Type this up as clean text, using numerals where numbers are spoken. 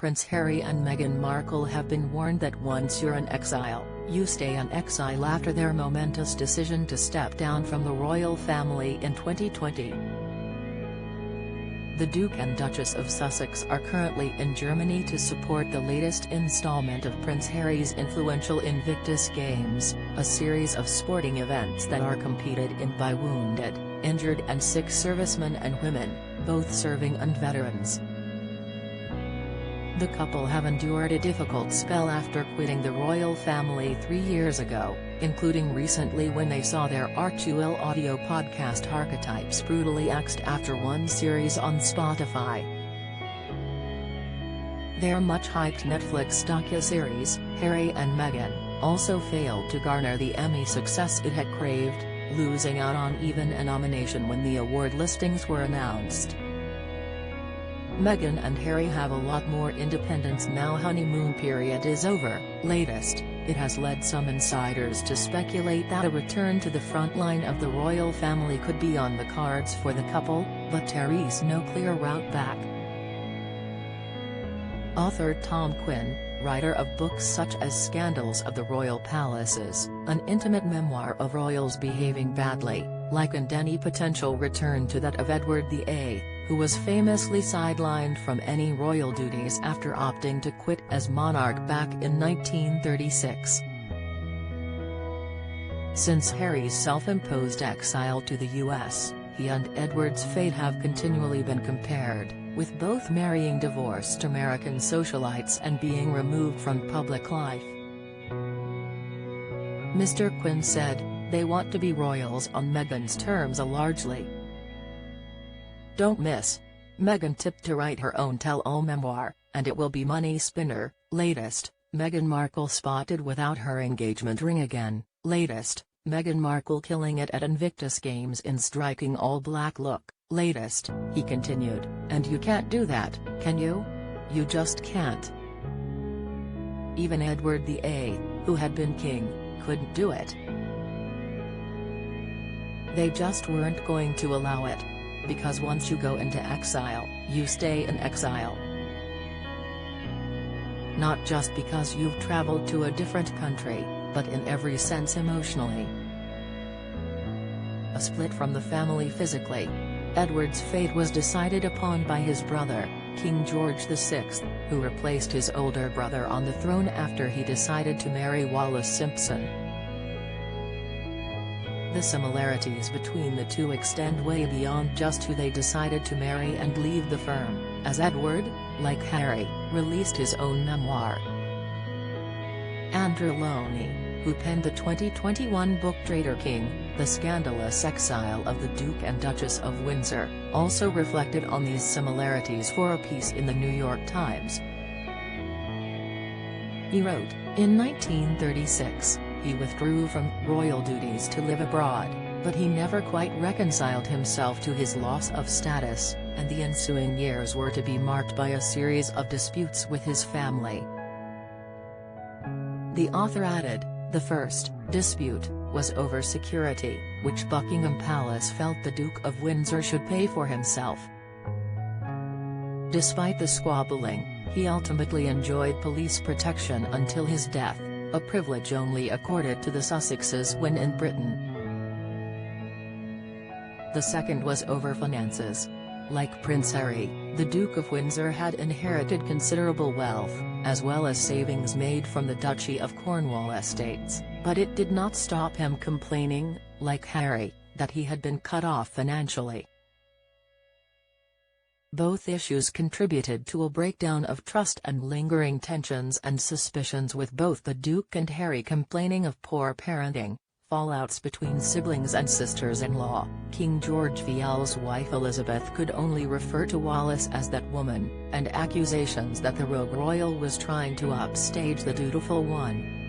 Prince Harry and Meghan Markle have been warned that once you're in exile, you stay in exile after their momentous decision to step down from the royal family in 2020. The Duke and Duchess of Sussex are currently in Germany to support the latest installment of Prince Harry's influential Invictus Games, a series of sporting events that are competed in by wounded, injured and sick servicemen and women, both serving and veterans. The couple have endured a difficult spell after quitting the royal family 3 years ago, including recently when they saw their RTL audio podcast Archetypes brutally axed after one series on Spotify. Their much-hyped Netflix docuseries, Harry and Meghan, also failed to garner the Emmy success it had craved, losing out on even a nomination when the award listings were announced. Meghan and Harry have a lot more independence now honeymoon period is over. Latest, it has led some insiders to speculate that a return to the front line of the royal family could be on the cards for the couple, but there's no clear route back. Author Tom Quinn, writer of books such as Scandals of the Royal Palaces, an intimate memoir of royals behaving badly, likened any potential return to that of Edward VIII, who was famously sidelined from any royal duties after opting to quit as monarch back in 1936. Since Harry's self-imposed exile to the US, he and Edward's fate have continually been compared, with both marrying divorced American socialites and being removed from public life. Mr. Quinn said, "They want to be royals on Meghan's terms largely. Don't miss. Meghan tipped to write her own tell-all memoir, and it will be money spinner." Latest, Meghan Markle spotted without her engagement ring again. Latest, Meghan Markle killing it at Invictus Games in striking all-black look. Latest, he continued, "And you can't do that, can you? You just can't. Even Edward VIII, who had been king, couldn't do it. They just weren't going to allow it. Because once you go into exile, you stay in exile. Not just because you've traveled to a different country, but in every sense emotionally. A split from the family physically. Edward's fate was decided upon by his brother, King George VI, who replaced his older brother on the throne after he decided to marry Wallis Simpson. The similarities between the two extend way beyond just who they decided to marry and leave the firm, as Edward, like Harry, released his own memoir. Andrew Loney, who penned the 2021 book Traitor King, The Scandalous Exile of the Duke and Duchess of Windsor, also reflected on these similarities for a piece in the New York Times. He wrote, in 1936, he withdrew from royal duties to live abroad, but he never quite reconciled himself to his loss of status, and the ensuing years were to be marked by a series of disputes with his family. The author added, the first dispute was over security, which Buckingham Palace felt the Duke of Windsor should pay for himself. Despite the squabbling, he ultimately enjoyed police protection until his death, a privilege only accorded to the Sussexes when in Britain. The second was over finances. Like Prince Harry, the Duke of Windsor had inherited considerable wealth, as well as savings made from the Duchy of Cornwall estates, but it did not stop him complaining, like Harry, that he had been cut off financially. Both issues contributed to a breakdown of trust and lingering tensions and suspicions, with both the Duke and Harry complaining of poor parenting, fallouts between siblings and sisters-in-law. King George VI's wife Elizabeth could only refer to Wallis as that woman, and accusations that the rogue royal was trying to upstage the dutiful one.